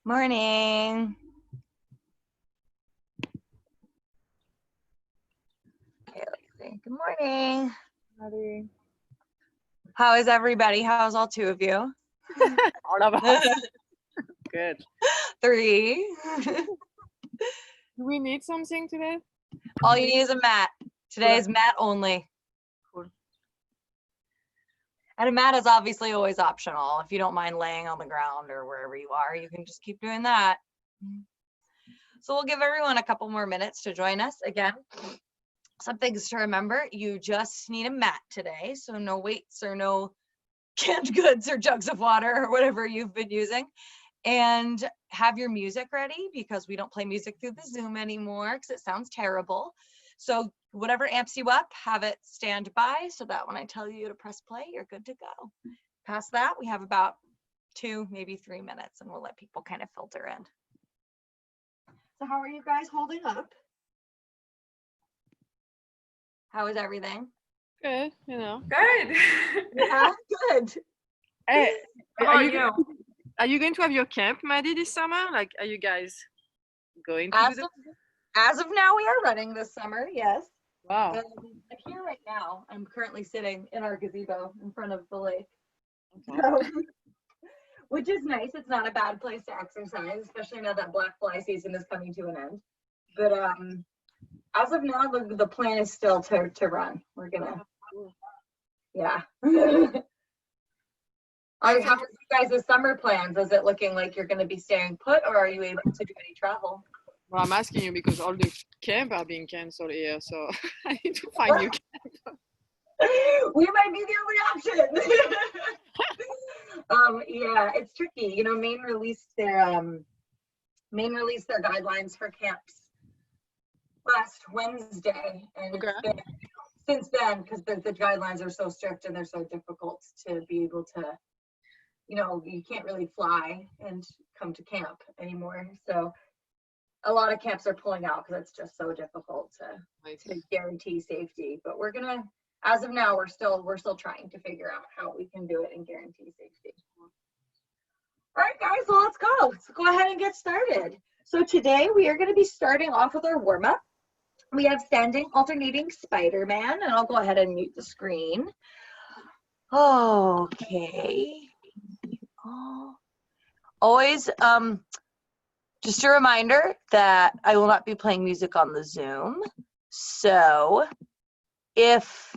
Morning. Okay, let's see. Good morning. Maddie. How is everybody? How's all two of you? All of us. Good. 3. Do we need something today? All you need is a mat. Today is mat only. Cool. And a mat is obviously always optional. If you don't mind laying on the ground or wherever you are, you can just keep doing that. So we'll give everyone a couple more minutes to join us again. Some things to remember, you just need a mat today. So no weights or no canned goods or jugs of water or whatever you've been using. And have your music ready because we don't play music through the Zoom anymore because it sounds terrible. So whatever amps you up, have it stand by so that when I tell you to press play, you're good to go. Past that, we have about 2, maybe 3 minutes and we'll let people kind of filter in. So how are you guys holding up? How is everything? Good, you know. Good. Yeah, good. Hey, How about you? Are you going to have your camp, Maddie, this summer? Like, are you guys going to As do of now, we are running this summer, yes. Wow. I'm here right now. I'm currently sitting in our gazebo in front of the lake. Okay. So, which is nice. It's not a bad place to exercise, especially now that black fly season is coming to an end. But as of now, the plan is still to run. We're gonna, yeah. How are you guys' summer plans? Is it looking like you're gonna be staying put, or are you able to do any travel? Well, I'm asking you because all the camp are being canceled here, so I need to find you. We might be the only option. Yeah, it's tricky. You know, Maine released their guidelines for camps last Wednesday, and Okay. it's been since then because the guidelines are so strict and they're so difficult to be able to, you know, you can't really fly and come to camp anymore. So a lot of camps are pulling out because it's just so difficult to guarantee safety. But we're gonna, as of now, we're still trying to figure out how we can do it and guarantee safety. All right, guys, well, let's go. Let's go ahead and get started. So today we are going to be starting off with our warm-up. We have standing alternating Spider-Man, and I'll go ahead and mute the screen. Okay. Always, just a reminder that I will not be playing music on the Zoom. So if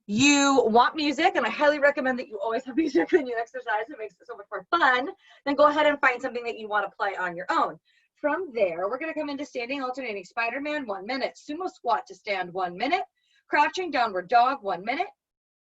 you want music, and I highly recommend that you always have music when you exercise, it makes it so much more fun, then go ahead and find something that you want to play on your own. From there, we're going to come into standing alternating Spider-Man, 1 minute, sumo squat to stand, 1 minute, crouching downward dog, 1 minute,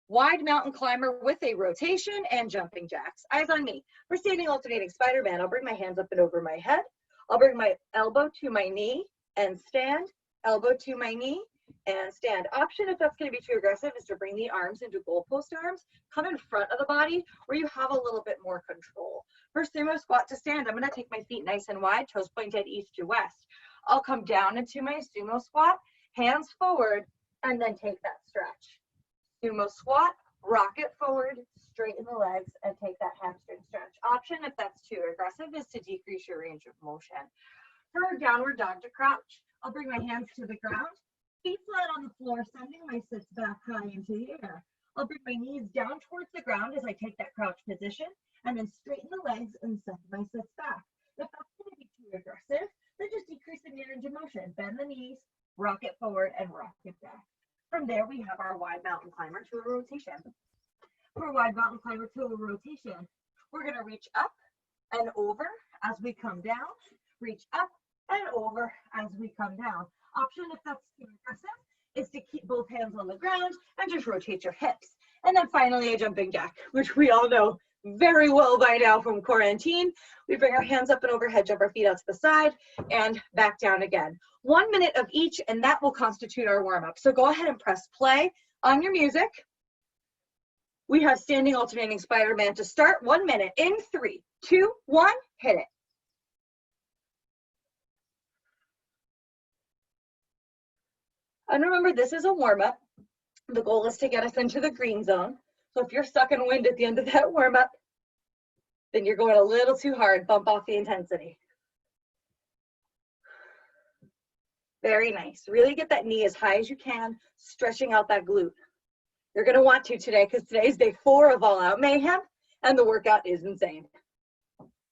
wide mountain climber with a rotation, and jumping jacks. Eyes on me. For standing alternating Spider-Man, I'll bring my hands up and over my head. I'll bring my elbow to my knee and stand, elbow to my knee, and stand. Option, if that's going to be too aggressive, is to bring the arms into goalpost arms, come in front of the body where you have a little bit more control. For sumo squat to stand, I'm going to take my feet nice and wide, toes pointed east to west. I'll come down into my sumo squat, hands forward, and then take that stretch. Sumo squat, rock it forward, straighten the legs, and take that hamstring stretch. Option, if that's too aggressive, is to decrease your range of motion. For downward dog to crouch, I'll bring my hands to the ground, feet flat on the floor, sending my sits back high into the air. I'll bring my knees down towards the ground as I take that crouch position, and then straighten the legs and send my sits back. If that's going to be too aggressive, then just decrease the range of motion. Bend the knees, rock it forward, and rock it back. From there, we have our wide mountain climber to a rotation. For wide mountain climber to a rotation, we're going to reach up and over as we come down, reach up and over as we come down. Option, if that's too aggressive, is to keep both hands on the ground and just rotate your hips. And then finally, a jumping jack, which we all know very well by now from quarantine. We bring our hands up and overhead, jump our feet out to the side, and back down again. 1 minute of each, and that will constitute our warm-up. So go ahead and press play on your music. We have standing alternating Spider-Man to start. 1 minute in 3, 2, 1, hit it. And remember, this is a warm-up. The goal is to get us into the green zone. So if you're stuck in wind at the end of that warm-up, then you're going a little too hard. Bump off the intensity. Very nice. Really get that knee as high as you can, stretching out that glute. You're going to want to today because today's day 4 of All Out Mayhem, and the workout is insane.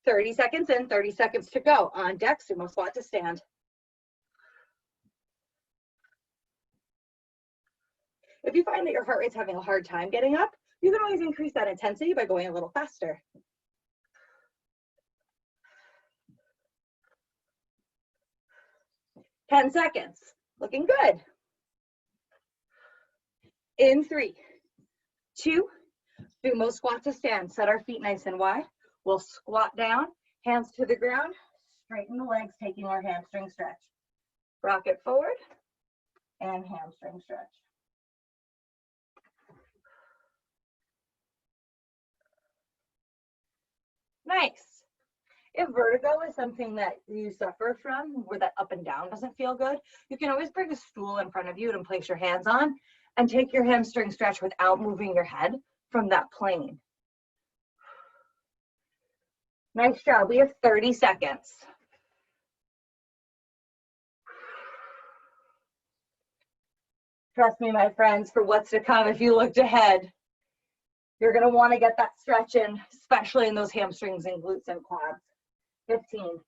30 seconds in, 30 seconds to go. On deck, sumo squat to stand. If you find that your heart rate's having a hard time getting up, you can always increase that intensity by going a little faster. Ten seconds. Looking good. In 3, 2, sumo squat to stand. Set our feet nice and wide. We'll squat down, hands to the ground, straighten the legs, taking our hamstring stretch. Rock it forward and hamstring stretch. Nice. If vertigo is something that you suffer from, where that up and down doesn't feel good, you can always bring a stool in front of you and place your hands on and take your hamstring stretch without moving your head from that plane. Nice job. We have 30 seconds. Trust me, my friends, for what's to come, if you looked ahead, you're going to want to get that stretch in, especially in those hamstrings and glutes and quads. 15.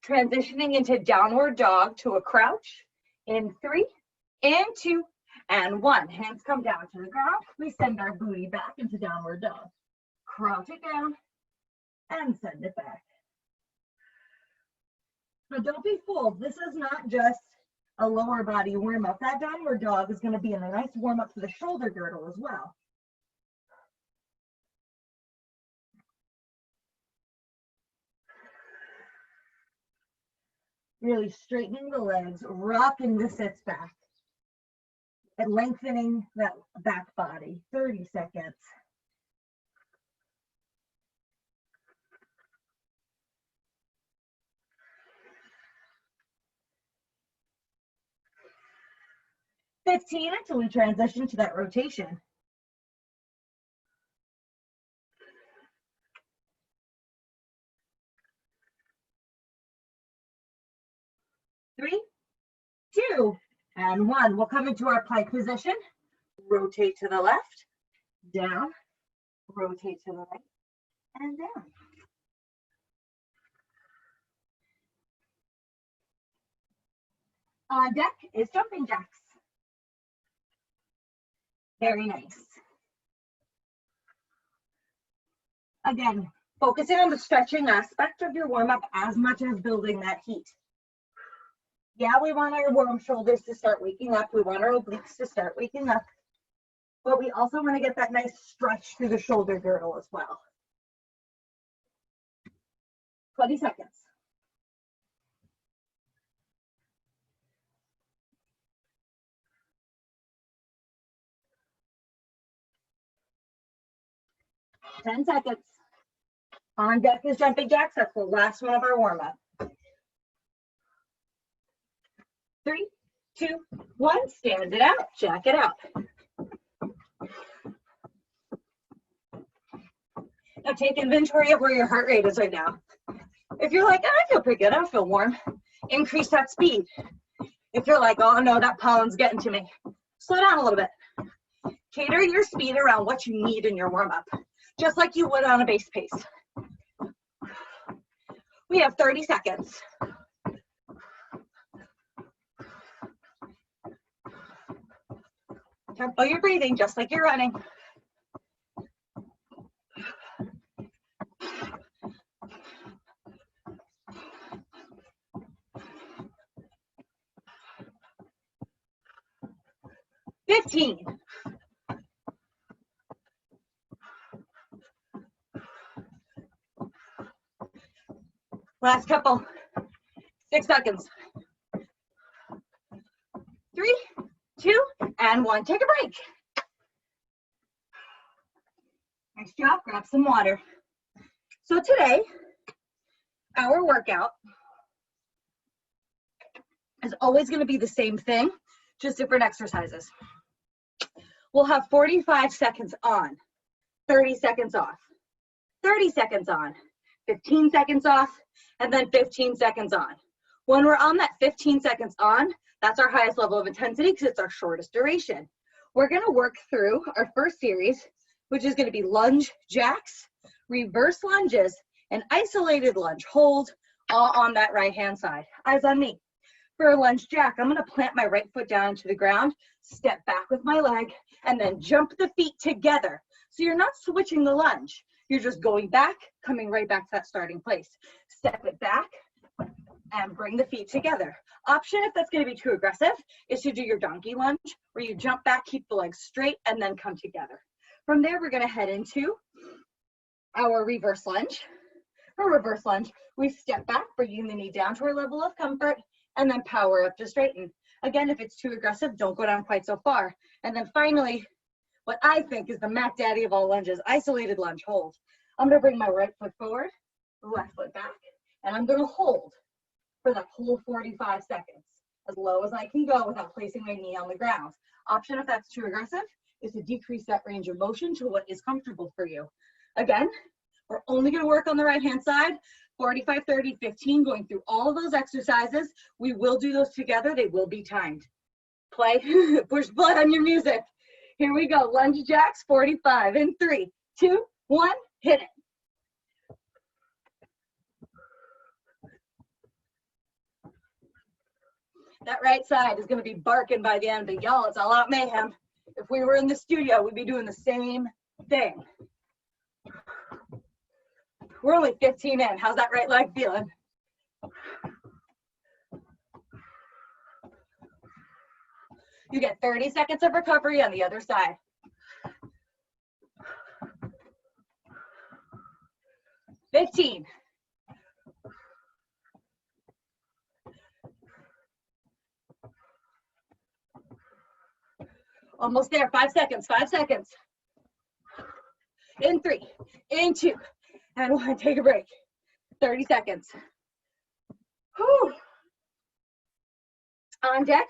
Transitioning into downward dog to a crouch in 3, in 2, and 1. Hands come down to the ground. We send our booty back into downward dog. Crouch it down and send it back. Now don't be fooled. This is not just a lower body warm up. That downward dog is going to be a nice warm up for the shoulder girdle as well. Really straightening the legs, rocking the sits back, and lengthening that back body. 30 seconds. $15 until we transition to that rotation. Three, 2, and 1. We'll come into our plank position. Rotate to the left, down, rotate to the right, and down. On deck is jumping jacks. Very nice. Again, focusing on the stretching aspect of your warm-up as much as building that heat. Yeah, we want our warm shoulders to start waking up. We want our obliques to start waking up. But we also want to get that nice stretch through the shoulder girdle as well. 20 seconds. Ten seconds. On deck is jumping jacks. That's the last one of our warm-up. 3, 2, 1. Stand it out. Jack it out. Now take inventory of where your heart rate is right now. If you're like, oh, I feel pretty good, I feel warm, increase that speed. If you're like, oh no, that pollen's getting to me, slow down a little bit. Cater your speed around what you need in your warm-up, just like you would on a base pace. We have 30 seconds. Tempo your breathing, just like you're running. $15. Last couple. 6 seconds. 3, 2, and 1. Take a break. Nice job. Grab some water. So today, our workout is always going to be the same thing, just different exercises. we'll have 45 seconds on, 30 seconds off, 30 seconds on, 15 seconds off, and then 15 seconds on. When we're on that 15 seconds on, that's our highest level of intensity because it's our shortest duration. We're gonna work through our first series, which is gonna be lunge jacks, reverse lunges, and isolated lunge hold, all on that right-hand side. Eyes on me. For a lunge jack, I'm gonna plant my right foot down into the ground, step back with my leg, and then jump the feet together. So you're not switching the lunge. You're just going back, coming right back to that starting place. Step it back and bring the feet together. Option, if that's gonna be too aggressive, is to do your donkey lunge, where you jump back, keep the legs straight, and then come together. From there, we're gonna head into our reverse lunge. For reverse lunge, we step back, bringing the knee down to our level of comfort, and then power up to straighten. Again, if it's too aggressive, don't go down quite so far. And then finally, what I think is the Mac Daddy of all lunges, isolated lunge hold. I'm gonna bring my right foot forward, left foot back, and I'm gonna hold for that whole 45 seconds, as low as I can go without placing my knee on the ground. Option, if that's too aggressive, is to decrease that range of motion to what is comfortable for you. Again, we're only gonna work on the right-hand side, 45, 30, 15, going through all of those exercises. We will do those together. They will be timed. Play, push play on your music. Here we go, lunge jacks, 45 in 3, 2, 1, hit it. That right side is gonna be barking by the end, but y'all, it's all out mayhem. If we were in the studio, we'd be doing the same thing. We're only 15 in. How's that right leg feeling? You get 30 seconds of recovery on the other side. $15. Almost there, 5 seconds, 5 seconds. In 3, in 2, and 1, take a break. 30 seconds. Whew. On deck,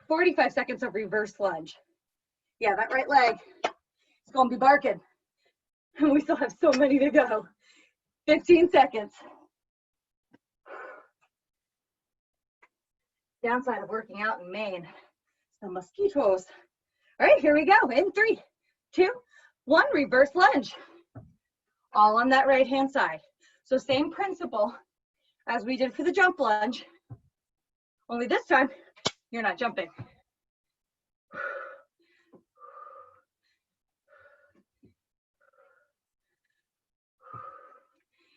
45 seconds of reverse lunge. Yeah, that right leg is gonna be barking. And we still have so many to go. 15 seconds. Downside of working out in Maine, some mosquitoes. All right, here we go. In 3, 2, 1, reverse lunge. All on that right-hand side. So same principle as we did for the jump lunge, only this time, you're not jumping.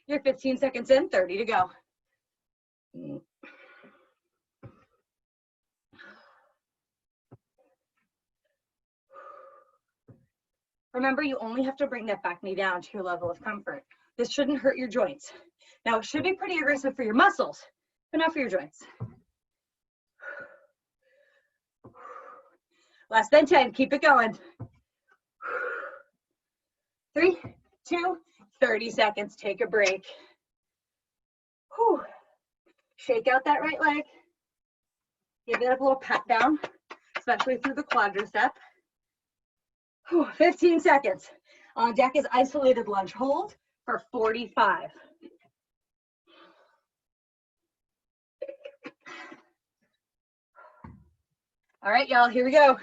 You're 15 seconds in, 30 to go. Remember, you only have to bring that back knee down to your level of comfort. This shouldn't hurt your joints. Now, it should be pretty aggressive for your muscles, but not for your joints. Less than 10, keep it going. 3, 2, 30 seconds, take a break. Whew. Shake out that right leg. Give it a little pat down, especially through the quadricep. 15 seconds. On deck is isolated lunge hold for 45. All right, y'all, here we go.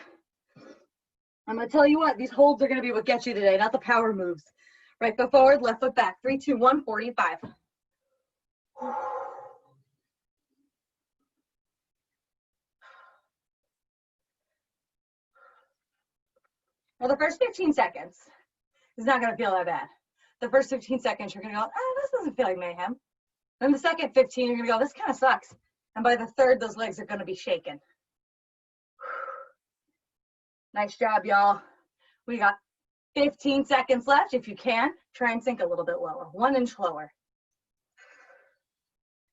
I'm gonna tell you what, these holds are gonna be what gets you today, not the power moves. Right foot forward, left foot back. 3, 2, 1, 45. Now the first 15 seconds is not gonna feel that bad. The first 15 seconds, you're gonna go, oh, this doesn't feel like mayhem. Then the second 15, you're gonna go, this kind of sucks. And by the third, those legs are gonna be shaking. Nice job, y'all. We got 15 seconds left. If you can, try and sink a little bit lower, 1 inch lower.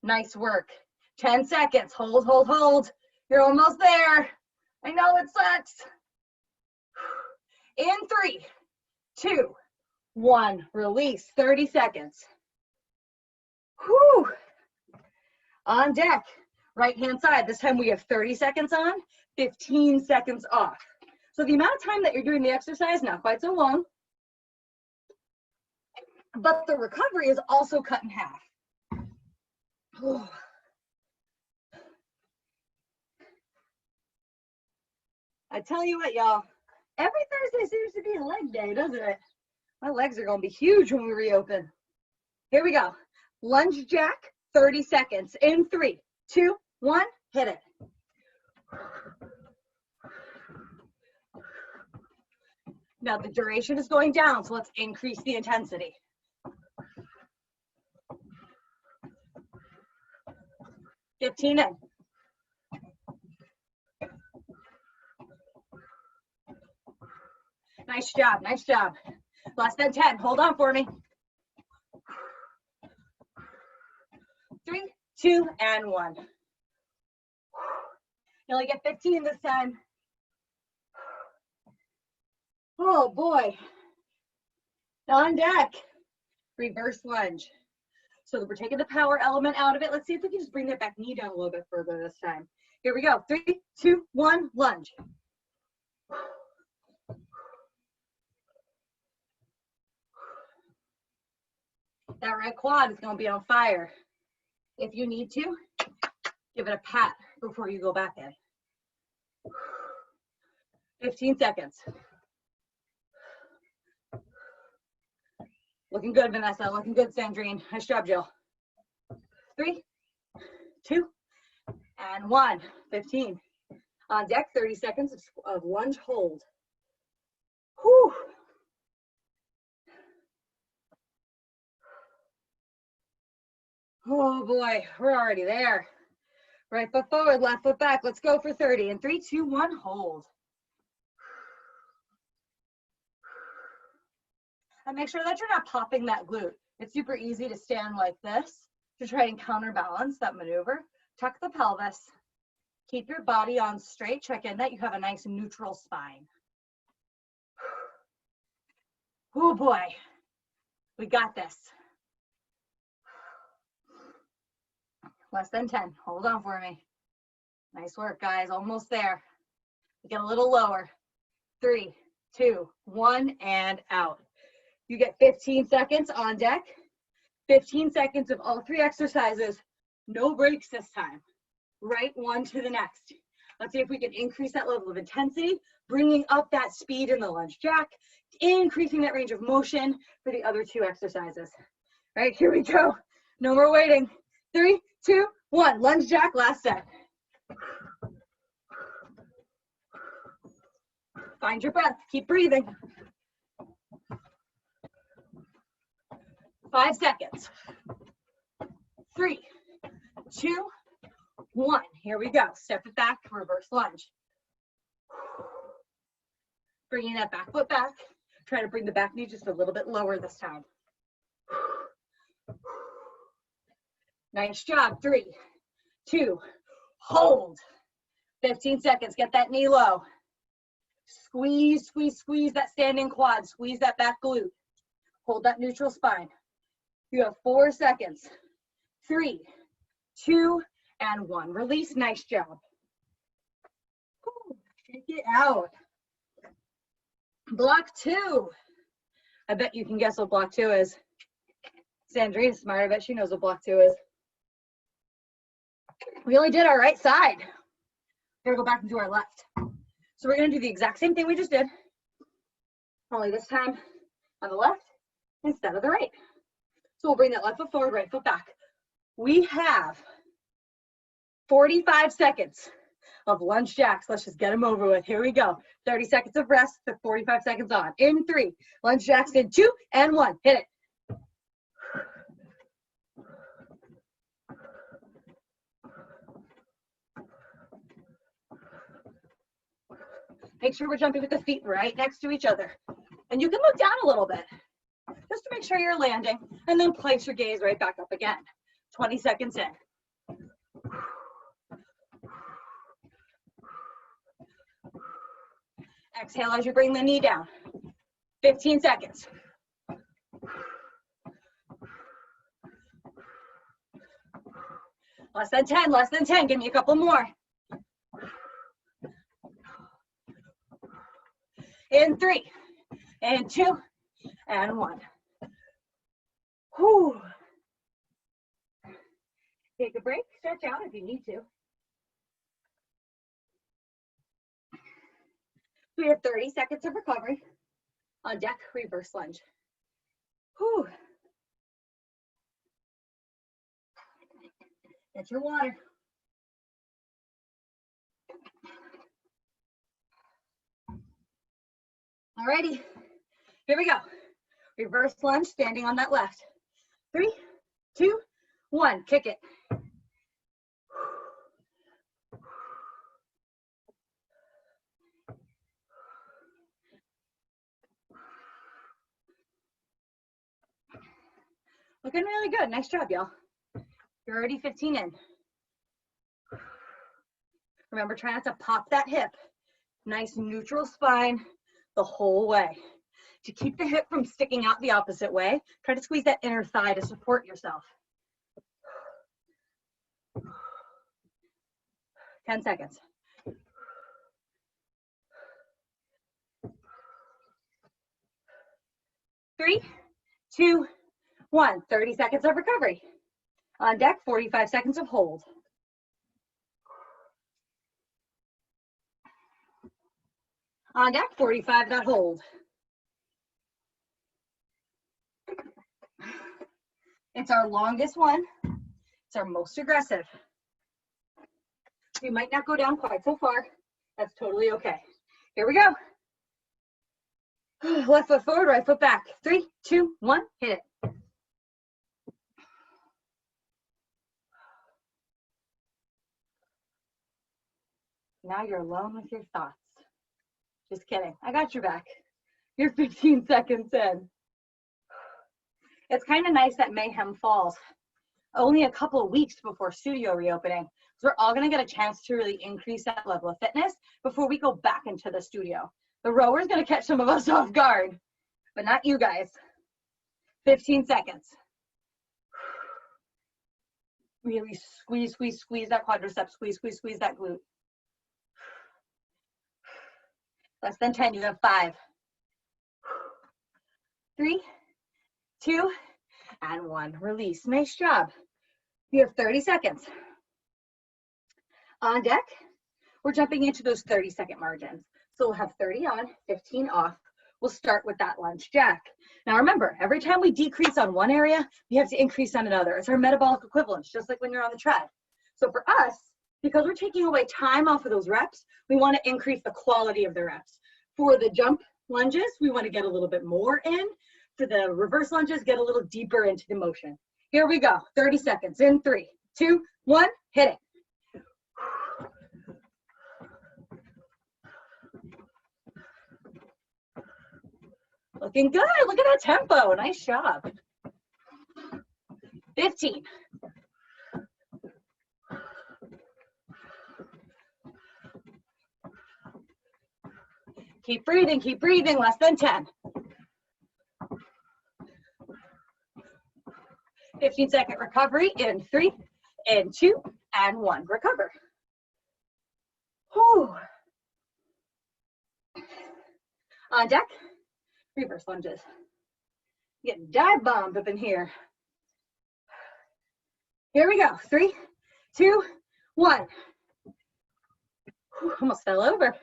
Nice work. 10 seconds, hold, hold, hold. You're almost there. I know it sucks. In 3, 2, 1, release, 30 seconds. Whew. On deck, right hand side. This time we have 30 seconds on, 15 seconds off. So the amount of time that you're doing the exercise, not quite so long, but the recovery is also cut in half. I tell you what, y'all, every Thursday seems to be a leg day, doesn't it? My legs are gonna be huge when we reopen. Here we go. Lunge jack, 30 seconds. In 3, 2, 1, hit it. Now the duration is going down, so let's increase the intensity. $15 in. Nice job, nice job. Less than 10, hold on for me. 3, 2, and 1. You only get 15 this time. Oh boy. On deck. Reverse lunge. So we're taking the power element out of it. Let's see if we can just bring that back knee down a little bit further this time. Here we go. 3, 2, 1, lunge. That right quad is going to be on fire. If you need to, give it a pat before you go back in. 15 seconds. Looking good, Vanessa. Looking good, Sandrine. Nice job, Jill. 3, 2, and 1. 15. On deck, 30 seconds of lunge hold. Whew. Oh boy, we're already there. Right foot forward, left foot back. Let's go for 30. In 3, 2, 1, hold. And make sure that you're not popping that glute. It's super easy to stand like this to try and counterbalance that maneuver. Tuck the pelvis. Keep your body on straight. Check in that you have a nice neutral spine. Oh boy, we got this. Less than 10. Hold on for me. Nice work, guys. Almost there. Get a little lower. 3, 2, 1, and out. You get 15 seconds on deck. 15 seconds of all 3 exercises. No breaks this time. Right one to the next. Let's see if we can increase that level of intensity, bringing up that speed in the lunge jack, increasing that range of motion for the other 2 exercises. All right, here we go. No more waiting. 3, 2, 1. Lunge jack, last set. Find your breath. Keep breathing. 5 seconds. 3, 2, 1. Here we go. Step it back, reverse lunge. Bringing that back foot back. Try to bring the back knee just a little bit lower this time. Nice job. 3, 2, hold. 15 seconds. Get that knee low. Squeeze, squeeze, squeeze that standing quad. Squeeze that back glute. Hold that neutral spine. You have 4 seconds. 3, 2, and 1. Release. Nice job. Shake it out. Block 2. I bet you can guess what block 2 is. Sandrine's smart. I bet she knows what block 2 is. We only did our right side. We're gonna go back and do our left. So we're gonna do the exact same thing we just did, only this time on the left instead of the right. So we'll bring that left foot forward, right foot back. We have 45 seconds of lunge jacks. Let's just get them over with. Here we go. 30 seconds of rest, 45 seconds on. In 3, lunge jacks in 2, and 1. Hit it. Make sure we're jumping with the feet right next to each other. And you can look down a little bit, just to make sure you're landing, and then place your gaze right back up again. 20 seconds in. Exhale as you bring the knee down. 15 seconds. Less than 10, less than 10. Give me a couple more. 3, and 2, and 1. Whew. Take a break, stretch out if you need to. We have 30 seconds of recovery. On deck, reverse lunge. Whew. Get your water. Alrighty, here we go. Reverse lunge, standing on that left. 3, 2, 1, kick it. Looking really good. Nice job, y'all. You're already 15 in. Remember, try not to pop that hip. Nice neutral spine the whole way. To keep the hip from sticking out the opposite way, try to squeeze that inner thigh to support yourself. 10 seconds. Three, 2, 1. 30 seconds of recovery. On deck, 45 seconds of hold. On deck, 45 that hold. It's our longest one. It's our most aggressive. We might not go down quite so far. That's totally okay. Here we go. Left foot forward, right foot back. 3, 2, 1, hit it. Now you're alone with your thoughts. Just kidding. I got your back. You're 15 seconds in. It's kind of nice that Mayhem falls only a couple of weeks before studio reopening. So we're all going to get a chance to really increase that level of fitness before we go back into the studio. The rower's going to catch some of us off guard, but not you guys. 15 seconds. Really squeeze, squeeze, squeeze that quadricep. Squeeze, squeeze, squeeze that glute. Less than 10, you have 5. 3, 2, and 1. Release. Nice job. You have 30 seconds. On deck, we're jumping into those 30-second margins. So we'll have 30 on, 15 off. We'll start with that lunge jack. Now remember, every time we decrease on one area, we have to increase on another. It's our metabolic equivalence, just like when you're on the tread. So for us, because we're taking away time off of those reps, we want to increase the quality of the reps. For the jump lunges, we want to get a little bit more in. For the reverse lunges, get a little deeper into the motion. Here we go, 30 seconds. In 3, 2, 1, hit it. Looking good, look at that tempo, nice job. 15. Keep breathing, less than 10. 15-second recovery in 3, and 2, and 1. Recover. Whew. On deck, reverse lunges. Getting dive bombed up in here. Here we go. 3, 2, 1. Whew, almost fell over.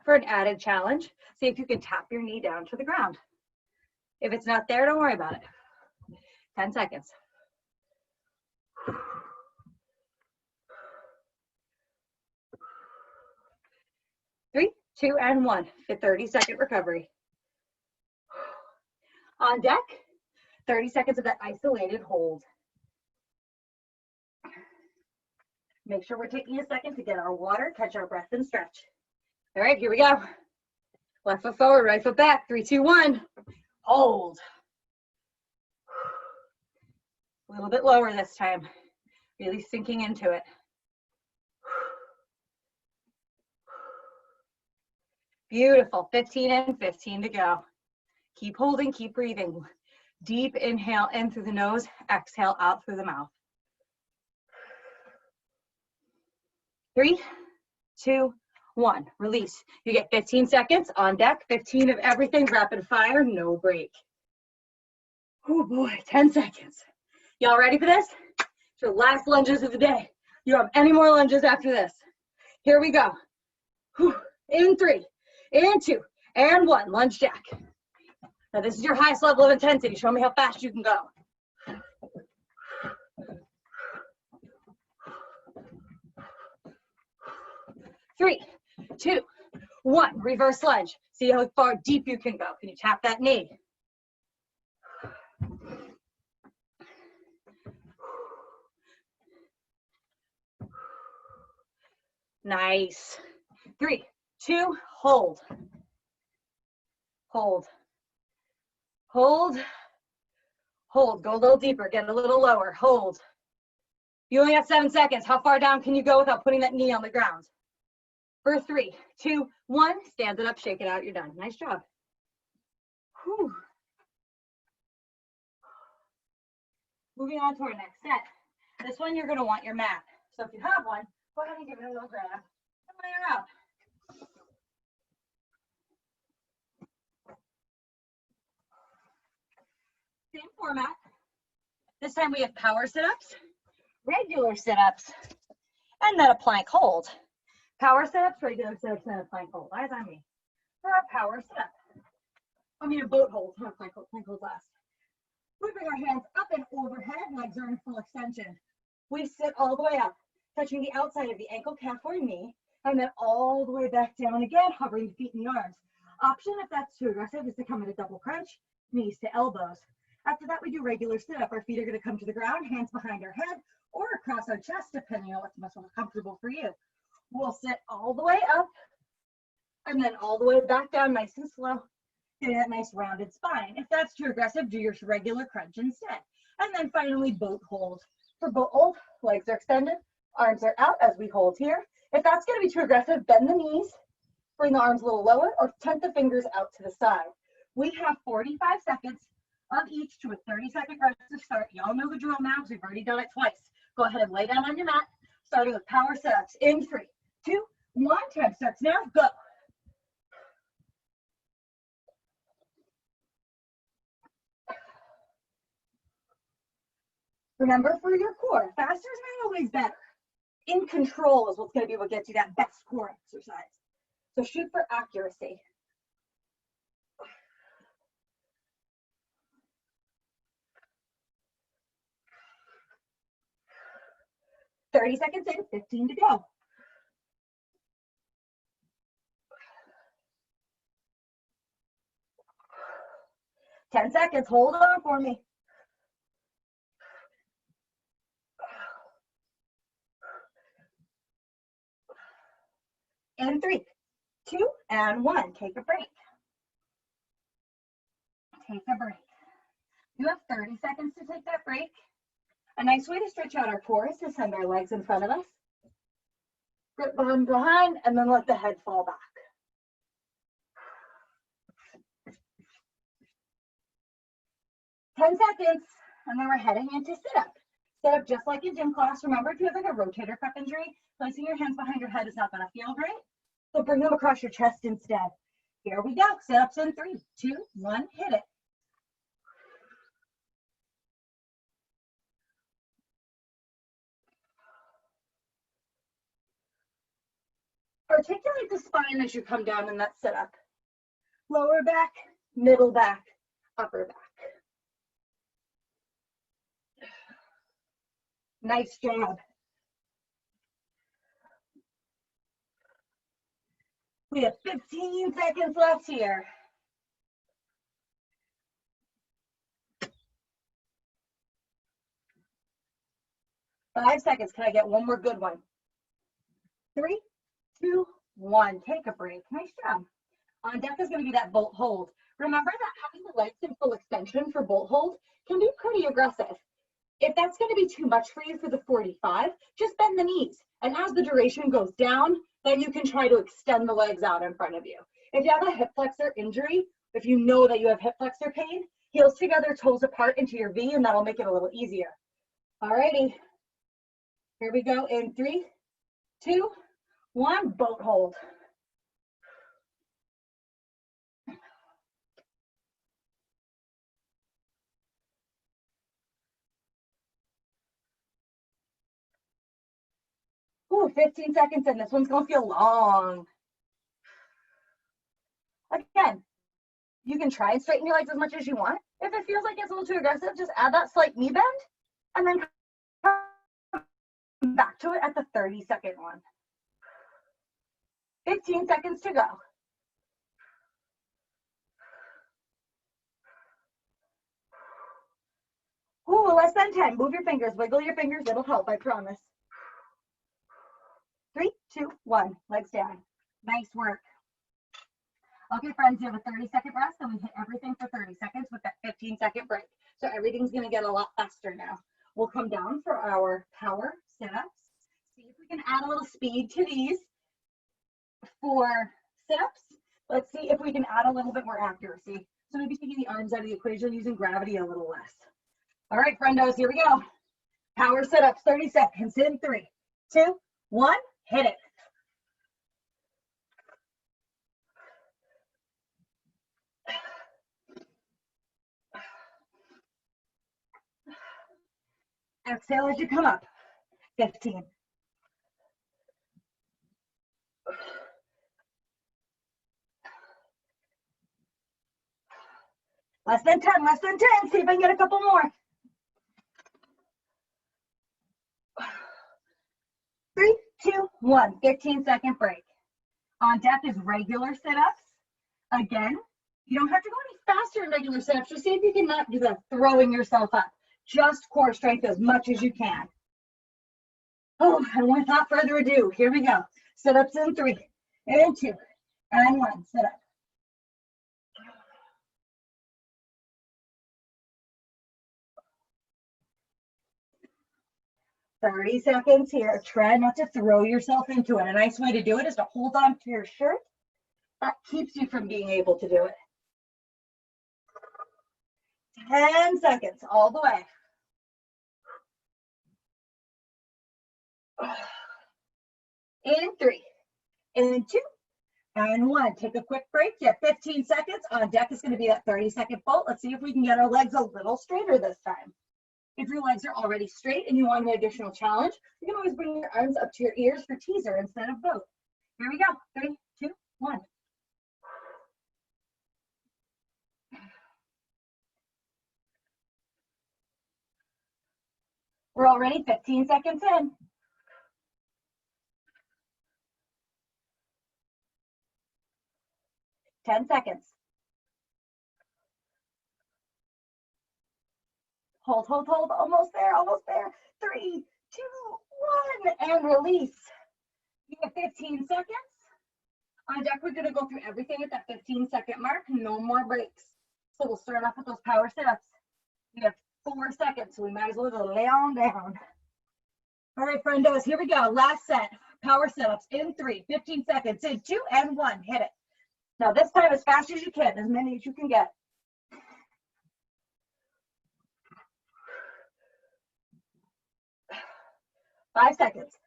For an added challenge, see if you can tap your knee down to the ground. If it's not there, don't worry about it. 10 seconds. 3, 2, and 1. 30-second recovery. On deck, 30 seconds of that isolated hold. Make sure we're taking a second to get our water, catch our breath, and stretch. All right, here we go. Left foot forward, right foot back. 3, 2, 1. Hold. A little bit lower this time. Really sinking into it. Beautiful. 15 in, 15 to go. Keep holding, keep breathing. Deep inhale in through the nose, exhale out through the mouth. 3, 2, 1. Release. You get 15 seconds on deck, 15 of everything, rapid fire, no break. Oh boy, 10 seconds. Y'all ready for this? It's your last lunges of the day. You don't have any more lunges after this. Here we go. In 3, in 2, and 1. Lunge jack. Now this is your highest level of intensity. Show me how fast you can go. 3, 2, 1. Reverse lunge. See how far deep you can go. Can you tap that knee? Nice. 3, 2, hold. Hold. Hold. Hold. Go a little deeper. Get a little lower. Hold. You only have 7 seconds. How far down can you go without putting that knee on the ground? For 3, 2, 1. Stand it up. Shake it out. You're done. Nice job. Whew. Moving on to our next set. This one, you're going to want your mat. So if you have one, go ahead and give it a little grab and lay her out. Same format. This time we have power sit-ups, regular sit-ups, and then a plank hold. Power sit-ups, regular sit-ups, and a plank hold. Eyes on me. For our power sit-up. I mean a boat hold, not plank hold. Plank hold last. We bring our hands up and overhead, legs are in full extension. We sit all the way up, touching the outside of the ankle, calf, or knee, and then all the way back down again, hovering the feet and the arms. Option, if that's too aggressive, is to come at a double crunch, knees to elbows. After that, we do regular sit-up. Our feet are going to come to the ground, hands behind our head, or across our chest, depending on what's most comfortable for you. We'll sit all the way up, and then all the way back down, nice and slow, getting that nice rounded spine. If that's too aggressive, do your regular crunch instead. And then finally, boat hold. For boat hold, legs are extended, arms are out as we hold here. If that's going to be too aggressive, bend the knees, bring the arms a little lower, or tent the fingers out to the side. We have 45 seconds of each to a 30-second rest to start. Y'all know the drill now because we've already done it twice. Go ahead and lay down on your mat, starting with power sit-ups in 3, 2, 1. Time starts now. Go. Remember, for your core, faster is not always better. In control is what's going to be what gets you that best core exercise. So shoot for accuracy. "30 seconds in, 15 to go. "10 seconds, hold on for me. In 3, 2, and 1. Take a break. Take a break. You have 30 seconds to take that break. A nice way to stretch out our core is to send our legs in front of us. Grip behind, and then let the head fall back. "10 seconds, and then we're heading into sit-up. Sit-up just like in gym class. Remember, if you have like a rotator cuff injury, placing your hands behind your head is not going to feel great. So bring them across your chest instead. Here we go. Sit-ups in 3, 2, 1. Hit it. Articulate the spine as you come down in that sit-up. Lower back, middle back, upper back. Nice job. We have 15 seconds left here. Five seconds. Can I get one more good one? 3, 2, 1. Take a break. Nice job. On deck is going to be that boat hold. Remember that having the legs in full extension for boat hold can be pretty aggressive. If that's going to be too much for you for the 45, just bend the knees. And as the duration goes down, then you can try to extend the legs out in front of you. If you have a hip flexor injury, if you know that you have hip flexor pain, Heels together, toes apart into your V, and that'll make it a little easier. Alrighty. Here we go in 3, 2, 1, boat hold. Ooh, 15 seconds in. This one's gonna feel long. Again, you can try and straighten your legs as much as you want. If it feels like it's a little too aggressive, just add that slight knee bend and then come back to it at the 30-second one. 15 seconds to go. Ooh, less than 10. Move your fingers, wiggle your fingers. It'll help, I promise. 3, 2, 1. Legs down. Nice work. Okay, friends, you have a 30-second rest, and we hit everything for 30 seconds with that 15-second break. So everything's going to get a lot faster now. We'll come down for our power sit-ups. See if we can add a little speed to these for sit-ups. Let's see if we can add a little bit more accuracy. So maybe taking the arms out of the equation, using gravity a little less. All right, friendos, here we go. Power sit-ups, 30 seconds in 3, 2, 1, hit it. Exhale as you come up. 15. Less than 10, less than 10. See if I can get a couple more. 3, 2, 1. 15-second break. On deck is regular sit-ups. Again, you don't have to go any faster in regular sit-ups. Just see if you can not do the throwing yourself up. Just core strength as much as you can. Oh, and without further ado, here we go. Sit-ups in 3, and 2, and 1. Sit up. "30 seconds here. Try not to throw yourself into it. A nice way to do it is to hold on to your shirt. That keeps you from being able to do it. 10 seconds all the way. In 3, in 2, and 1. Take a quick break. You have 15 seconds. On deck is going to be that 30-second bolt. Let's see if we can get our legs a little straighter this time. If your legs are already straight and you want an additional challenge, you can always bring your arms up to your ears for teaser instead of boat. Here we go. 3, 2, 1. We're already 15 seconds in. 10 seconds. Hold, hold, hold. Almost there, almost there. 3, 2, 1, and release. You have 15 seconds. On deck, we're going to go through everything at that 15-second mark. No more breaks. So we'll start off with those power sit-ups. We have 4 seconds, so we might as well go lay on down. All right, friendos, here we go. Last set. Power sit-ups in 3, 15 seconds. In 2, and 1. Hit it. Now this time as fast as you can, as many as you can get. Five seconds.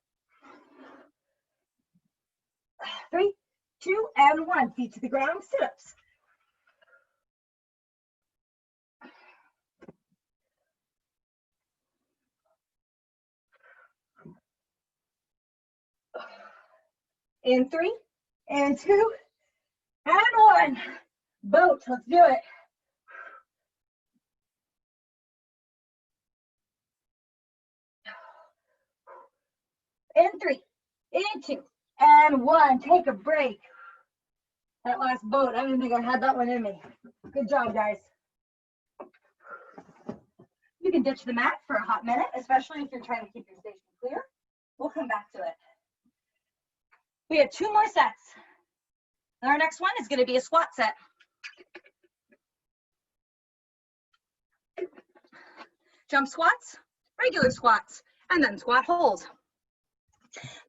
3, 2, and 1. Feet to the ground, sit-ups. In 3, and 2, and 1. Boat, let's do it. In 3, in 2, and 1. Take a break. That last boat, I didn't think I had that one in me. Good job, guys. You can ditch the mat for a hot minute, especially if you're trying to keep your station clear. We'll come back to it. We have 2 more sets. And our next one is going to be a squat set. Jump squats, regular squats, and then squat holds.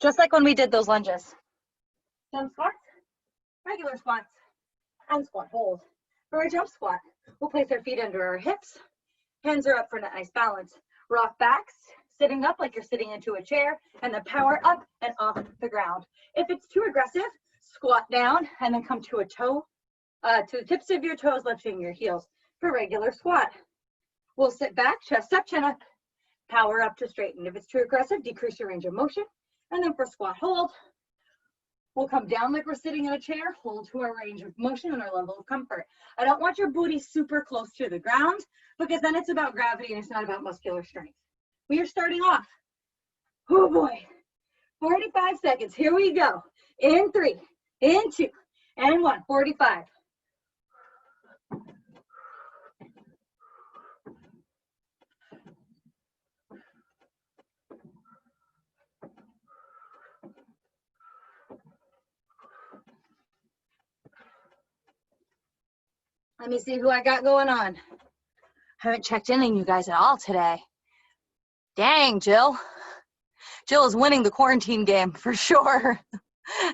Just like when we did those lunges. Jump squats, regular squats, and squat holds. For our jump squat, we'll place our feet under our hips. Hands are up for a nice balance. Rock backs, sitting up like you're sitting into a chair, and then power up and off the ground. If it's too aggressive, squat down and then come to a toe, to the tips of your toes, lifting your heels. For regular squat, we'll sit back, chest up, chin up, power up to straighten. If it's too aggressive, decrease your range of motion. And then for squat hold, we'll come down like we're sitting in a chair, hold to our range of motion and our level of comfort. I don't want your booty super close to the ground because then it's about gravity and it's not about muscular strength. We are starting off. Oh boy, 45 seconds. Here we go. In 3, in 2, and 1. 45. Let me see who I got going on. Haven't checked in on you guys at all today. Dang, Jill. Jill is winning the quarantine game for sure.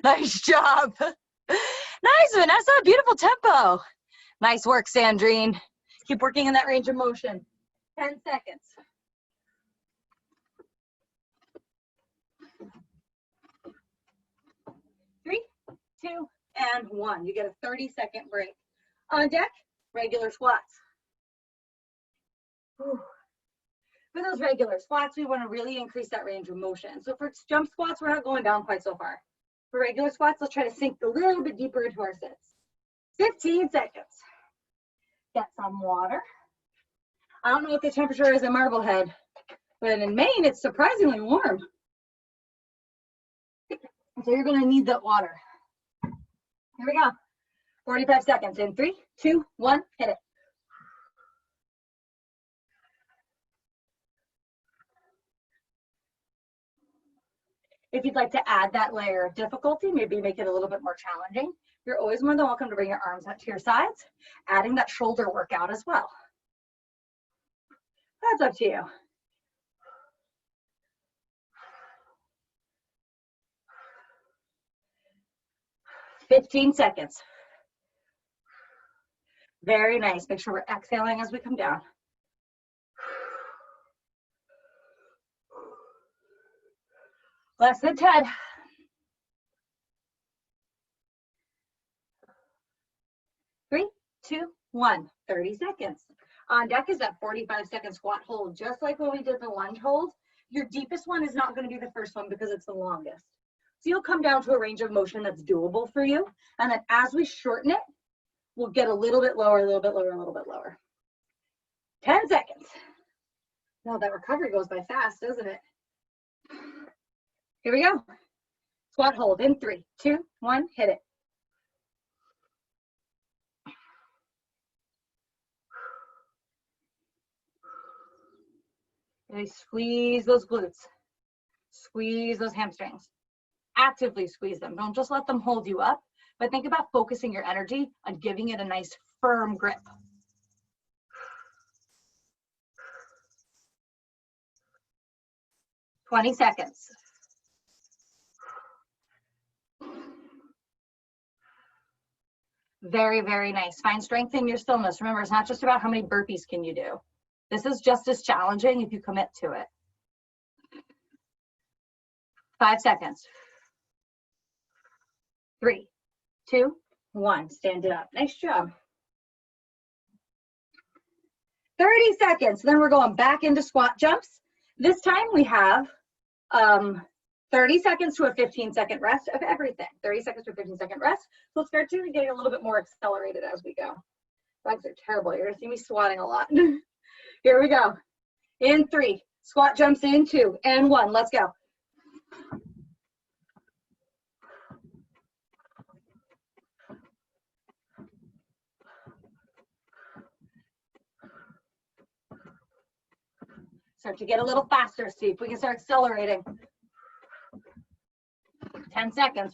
Nice job. Nice, Vanessa. Beautiful tempo. Nice work, Sandrine. Keep working in that range of motion. 10 seconds. Three, 2, and 1. You get a 30-second break. On deck, regular squats. Whew. For those regular squats, we want to really increase that range of motion. So for jump squats, we're not going down quite so far. For regular squats, let's try to sink a little bit deeper into our sits. 15 seconds. Get some water. I don't know what the temperature is in Marblehead, but in Maine, it's surprisingly warm. So you're going to need that water. Here we go. 45 seconds in 3, 2, 1, hit it. If you'd like to add that layer of difficulty, maybe make it a little bit more challenging, you're always more than welcome to bring your arms out to your sides, adding that shoulder workout as well. That's up to you. "15 seconds. Very nice. Make sure we're exhaling as we come down. Less than 10. Three, 2, 1. 30 seconds. On deck is that 45-second squat hold. Just like when we did the lunge hold, your deepest one is not going to be the first one because it's the longest. So you'll come down to a range of motion that's doable for you. And then as we shorten it, we'll get a little bit lower, a little bit lower, a little bit lower. 10 seconds. Now that recovery goes by fast, doesn't it? Here we go. Squat hold in 3, 2, 1, hit it. Really squeeze those glutes. Squeeze those hamstrings. Actively squeeze them. Don't just let them hold you up, but think about focusing your energy on giving it a nice firm grip. "20 seconds. Very, very nice. Find strength in your stillness. Remember, it's not just about how many burpees can you do. This is just as challenging if you commit to it. 5 seconds. 3, 2, 1. Stand it up. Nice job. 30 seconds. Then we're going back into squat jumps. This time we have 30 seconds to a 15-second rest of everything. 30 seconds to a 15-second rest. So let's start getting a little bit more accelerated as we go. Legs are terrible. You're going to see me squatting a lot. Here we go. In 3, squat jumps in 2, and 1. Let's go. Start to get a little faster. See if we can start accelerating. 10 seconds.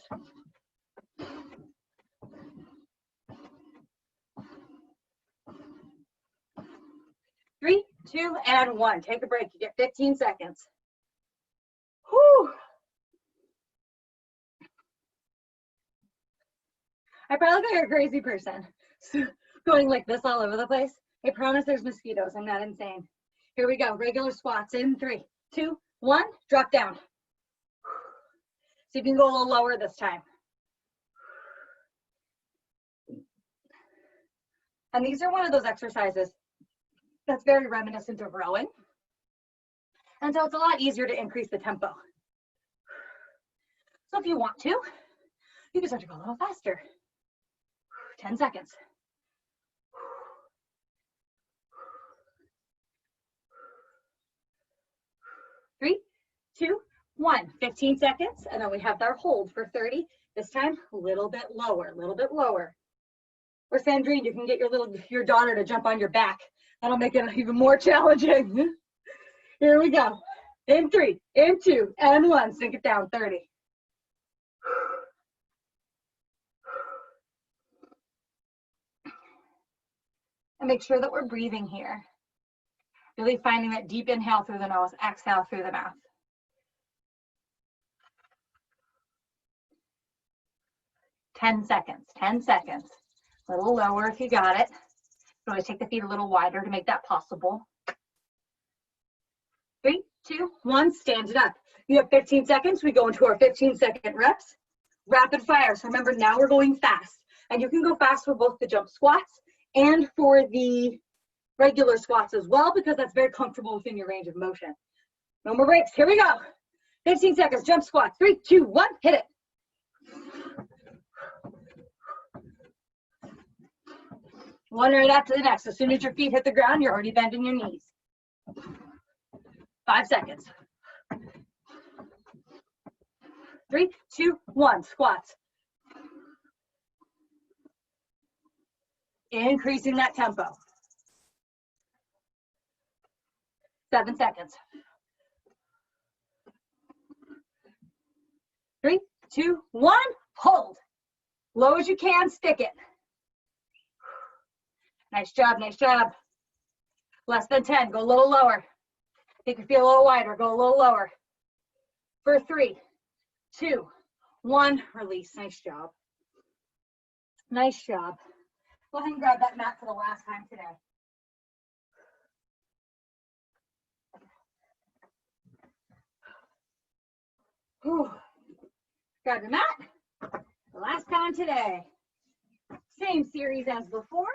3, 2, and 1. Take a break. You get 15 seconds. Whew. I probably look like a crazy person. Going like this all over the place. I promise there's mosquitoes. I'm not insane. Here we go. Regular squats in 3, 2, 1. Drop down. So you can go a little lower this time. And these are one of those exercises that's very reminiscent of rowing. And so it's a lot easier to increase the tempo. So if you want to, you can start to go a little faster. 10 seconds. 3, 2, 1. 15 seconds, and then we have our hold for 30. This time, a little bit lower, a little bit lower. Or Sandrine, you can get your daughter to jump on your back. That'll make it even more challenging. Here we go. In 3, in 2, and 1. Sink it down, 30. And make sure that we're breathing here. Really finding that deep inhale through the nose, exhale through the mouth. Ten seconds, 10 seconds. A little lower if you got it. You can always take the feet a little wider to make that possible. 3, 2, 1, stand it up. You have 15 seconds. We go into our 15-second reps. Rapid fire. So remember, now we're going fast. And you can go fast for both the jump squats and for the regular squats as well, because that's very comfortable within your range of motion. No more breaks. Here we go. 15 seconds. Jump squats. 3, 2, 1. Hit it. One right after the next. As soon as your feet hit the ground, you're already bending your knees. 5 seconds. 3, 2, 1. Squats. Increasing that tempo. 7 seconds. 3, 2, 1. Hold. Low as you can, stick it. Nice job, nice job. Less than 10, go a little lower. Make your feet a little wider, go a little lower. For 3, 2, 1, release. Nice job. Nice job. Go ahead and grab that mat for the last time today. Whew. Grab your mat. The last time today. Same series as before.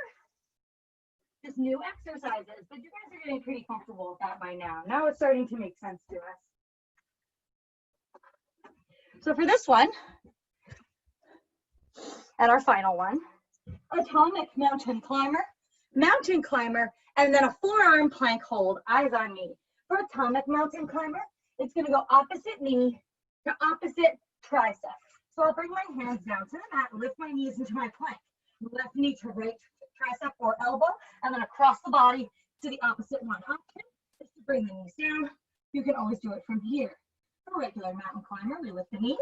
Just new exercises, but you guys are getting pretty comfortable with that by now. Now it's starting to make sense to us. So for this one, and our final one, atomic mountain climber, and then a forearm plank hold, eyes on me. For atomic mountain climber, it's gonna go opposite knee to opposite tricep. So I'll bring my hands down to the mat, lift my knees into my plank. Left knee to right tricep or elbow, and then across the body to the opposite one. Option is to bring the knees down. You can always do it from here. For regular mountain climber, we lift the knees,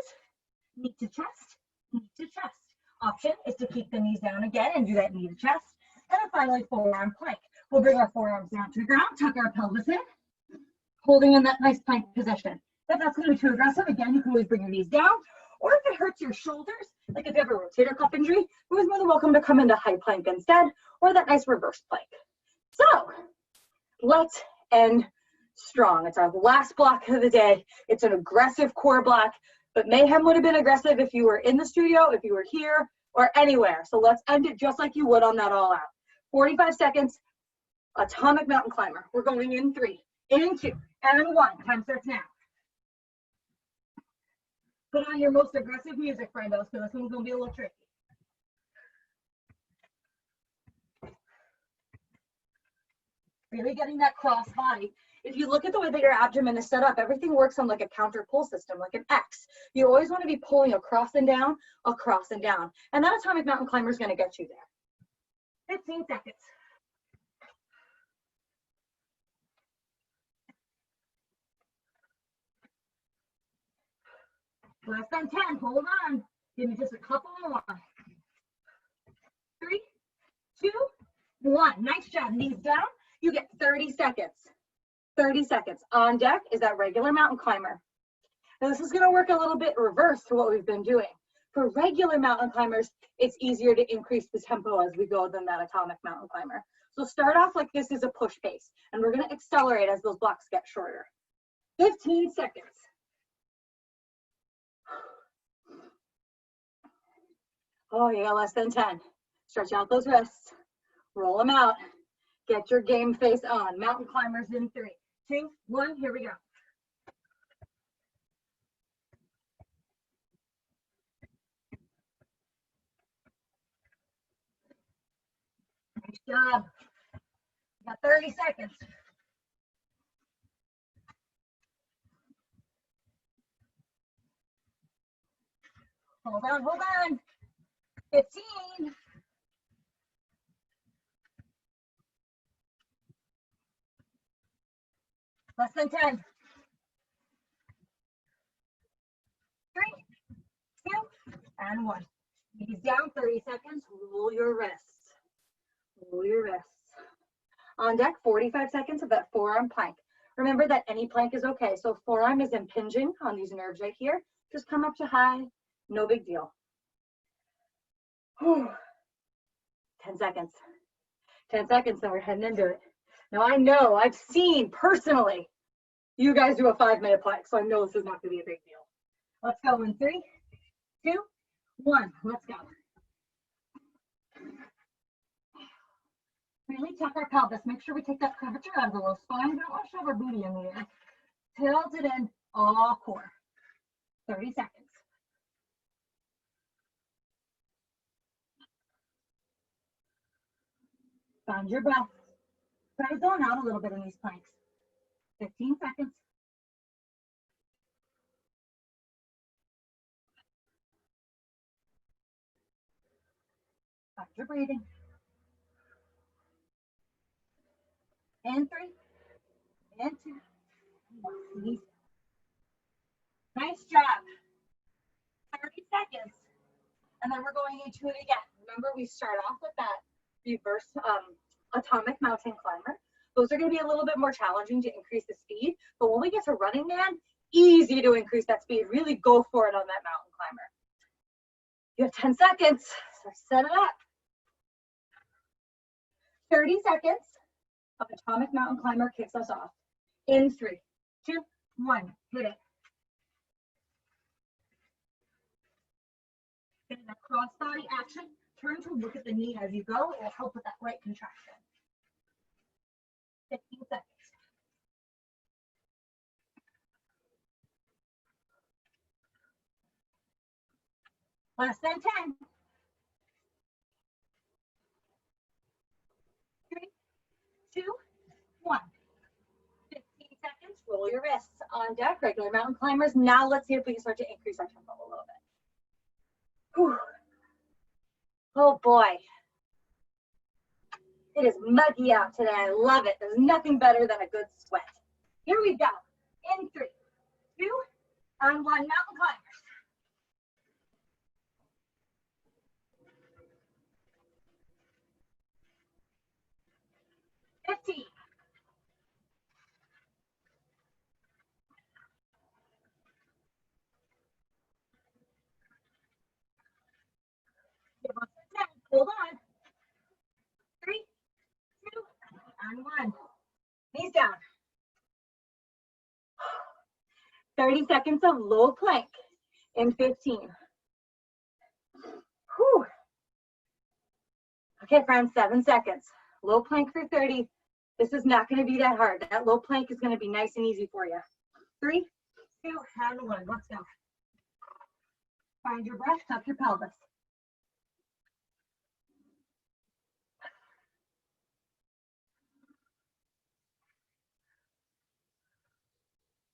knee to chest, knee to chest. Option is to keep the knees down again and do that knee to chest. And then finally, forearm plank. We'll bring our forearms down to the ground, tuck our pelvis in, holding in that nice plank position. If that's going to be too aggressive, again, you can always bring your knees down. Or if it hurts your shoulders, like if you have a rotator cuff injury, you're always more than welcome to come into high plank instead, or that nice reverse plank. So let's end strong. It's our last block of the day. It's an aggressive core block, but mayhem would have been aggressive if you were in the studio, if you were here, or anywhere. So let's end it just like you would on that all out. 45 seconds, atomic mountain climber. We're going in 3, in 2, and 1. Time starts now. Put on your most aggressive music, friendos, because this one's going to be a little tricky. Really getting that cross body. If you look at the way that your abdomen is set up, everything works on like a counter pull system, like an X. You always want to be pulling across and down, across and down. And that atomic mountain climber is going to get you there. 15 seconds. Less than 10, hold on. Give me just a couple more. 3, 2, 1. Nice job. Knees down. You get 30 seconds. 30 seconds. On deck is that regular mountain climber. Now this is going to work a little bit reverse to what we've been doing. For regular mountain climbers, it's easier to increase the tempo as we go than that atomic mountain climber. So start off like this is a push pace, and we're gonna accelerate as those blocks get shorter. 15 seconds. Oh, you got less than 10. Stretch out those wrists, roll them out. Get your game face on. Mountain climbers in 3, 2, 1, here we go. Nice job. You got 30 seconds. Hold on, hold on. 15. Less than 10. 3, 2, and 1. Knees down, 30 seconds. Roll your wrists. Roll your wrists. On deck, 45 seconds of that forearm plank. Remember that any plank is okay. So forearm is impinging on these nerves right here. Just come up to high, no big deal. Whew. 10 seconds. 10 seconds, and we're heading into it. Now I know, I've seen personally, you guys do a 5-minute plank, so I know this is not gonna be a big deal. Let's go in 3, 2, 1, let's go. Really tuck our pelvis. Make sure we take that curvature out of the low spine. We don't want to shove our booty in the air. Tilt it in, all core. 30 seconds. Find your breath. Try to zone out a little bit in these planks. 15 seconds. Find your breathing. And 3, and 2, and 1. Nice job. 30 seconds. And then we're going into it again. Remember, we start off with that reverse atomic mountain climber. Those are going to be a little bit more challenging to increase the speed. But when we get to running man, easy to increase that speed. Really go for it on that mountain climber. You have 10 seconds. So set it up. 30 seconds. Atomic mountain climber kicks us off. In 3, 2, 1, hit it. Get a cross body action. Turn to look at the knee as you go. It will help with that right contraction. 15 seconds. Less than 10. 3, 2, 1. 15 seconds. Roll your wrists. On deck, regular mountain climbers. Now let's see if we can start to increase our tempo a little bit. Whew. Oh boy. It is muggy out today. I love it. There's nothing better than a good sweat. Here we go. In 3, 2, and 1. Mountain climbers. 15. 10. Hold on. 3, 2, and 1. Knees down. 30 seconds of low plank in 15. Whew. Okay, friends, 7 seconds. Low plank for 30. This is not going to be that hard. That low plank is going to be nice and easy for you. 3, 2, and 1. Let's go. Find your breath, tuck your pelvis.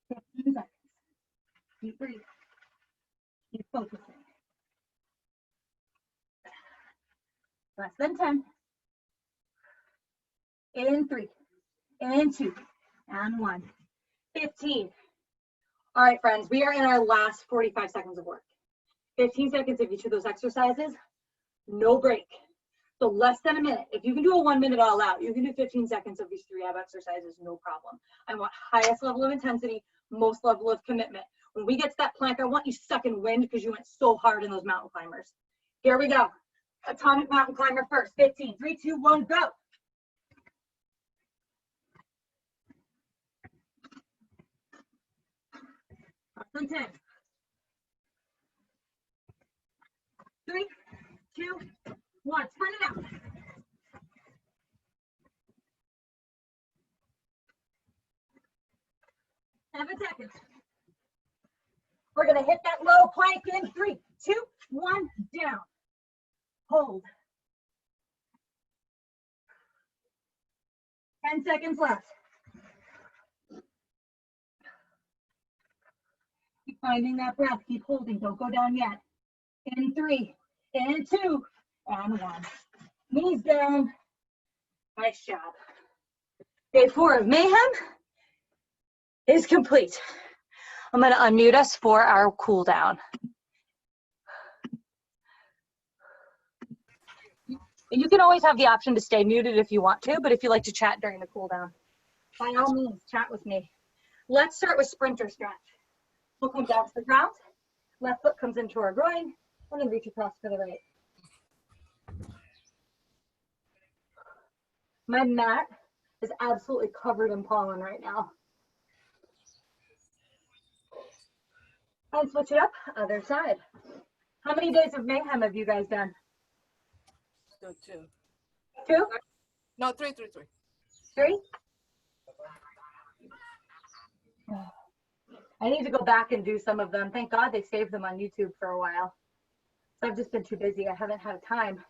15 seconds. Keep breathing. Keep focusing. Less than 10. In 3, in 2, and 1. 15. All right, friends, we are in our last 45 seconds of work. 15 seconds of each of those exercises, no break. So less than a minute. If you can do a 1 minute all out, you can do 15 seconds of these 3 ab exercises, no problem. I want highest level of intensity, most level of commitment. When we get to that plank, I want you sucking wind because you went so hard in those mountain climbers. Here we go. Atomic mountain climber first. 15, 3, 2, 1, go. On 10. 3, 2, 1. Sprint it out. 7 seconds. We're going to hit that low plank in 3, 2, 1, down. Hold. 10 seconds left. Keep finding that breath. Keep holding. Don't go down yet. In 3, in 2, and 1. Knees down. Nice job. Day 4 of Mayhem is complete. I'm going to unmute us for our cool down. You can always have the option to stay muted if you want to, but if you like to chat during the cool down, by all means, chat with me. Let's start with sprinter stretch. We'll come down to the ground. Left foot comes into our groin, and then reach across to the right. My mat is absolutely covered in pollen right now. And switch it up, other side. How many days of Mayhem have you guys done? So 2. 2? No, 3. 3? I need to go back and do some of them. Thank God they saved them on YouTube for a while. So I've just been too busy. I haven't had time.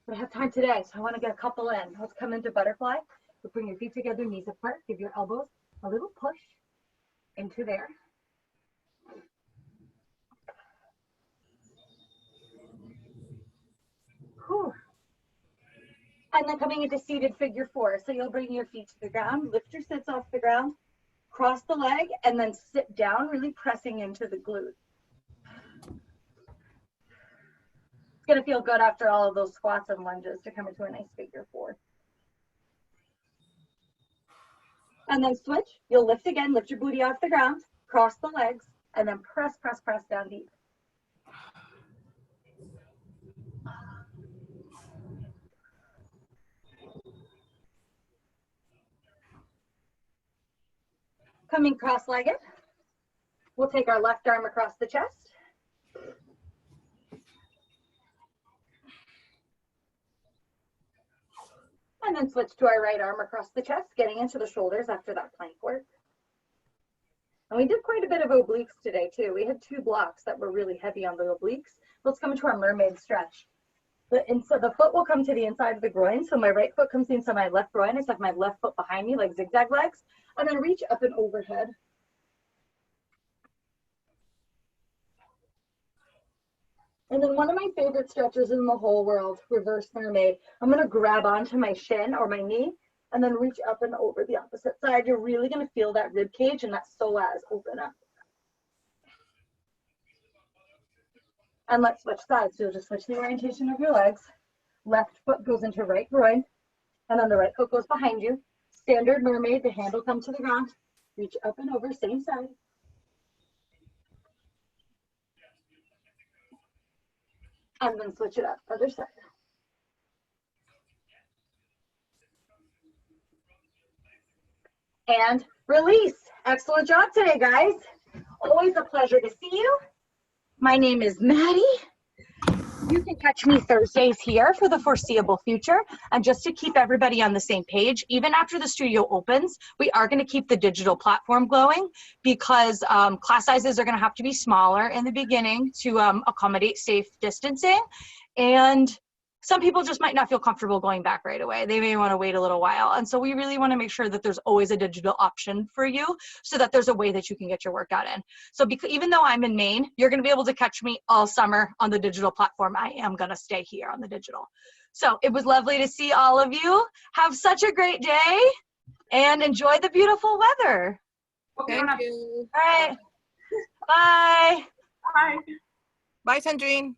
But I have time today, so I want to get a couple in. Let's come into butterfly. So bring your feet together, knees apart. Give your elbows a little push into there. Whew. And then coming into seated figure 4. So you'll bring your feet to the ground, lift your sits off the ground, cross the leg, and then sit down, really pressing into the glute. It's gonna feel good after all of those squats and lunges to come into a nice figure 4. And then switch, you'll lift again, lift your booty off the ground, cross the legs, and then press, press, press down deep. Coming cross-legged, we'll take our left arm across the chest. And then switch to our right arm across the chest, getting into the shoulders after that plank work. And we did quite a bit of obliques today too. We had 2 blocks that were really heavy on the obliques. Let's come into our mermaid stretch. So the foot will come to the inside of the groin. So my right foot comes into my left groin. I have my left foot behind me like zigzag legs. And then reach up and overhead. And then one of my favorite stretches in the whole world, reverse mermaid. I'm going to grab onto my shin or my knee and then reach up and over the opposite side. You're really going to feel that rib cage and that psoas open up. And let's switch sides. So you'll just switch the orientation of your legs. Left foot goes into right groin, and then the right foot goes behind you. Standard mermaid, the handle comes to the ground. Reach up and over, same side. And then switch it up, other side. And release. Excellent job today, guys. Always a pleasure to see you. My name is Maddie. You can catch me Thursdays here for the foreseeable future. And just to keep everybody on the same page, even after the studio opens, we are going to keep the digital platform going because class sizes are going to have to be smaller in the beginning to accommodate safe distancing. And some people just might not feel comfortable going back right away. They may want to wait a little while. And so we really want to make sure that there's always a digital option for you so that there's a way that you can get your workout in. So even though I'm in Maine, you're going to be able to catch me all summer on the digital platform. I am going to stay here on the digital. So it was lovely to see all of you. Have such a great day and enjoy the beautiful weather. Thank you. All right. Bye. Bye. Bye, Sandrine.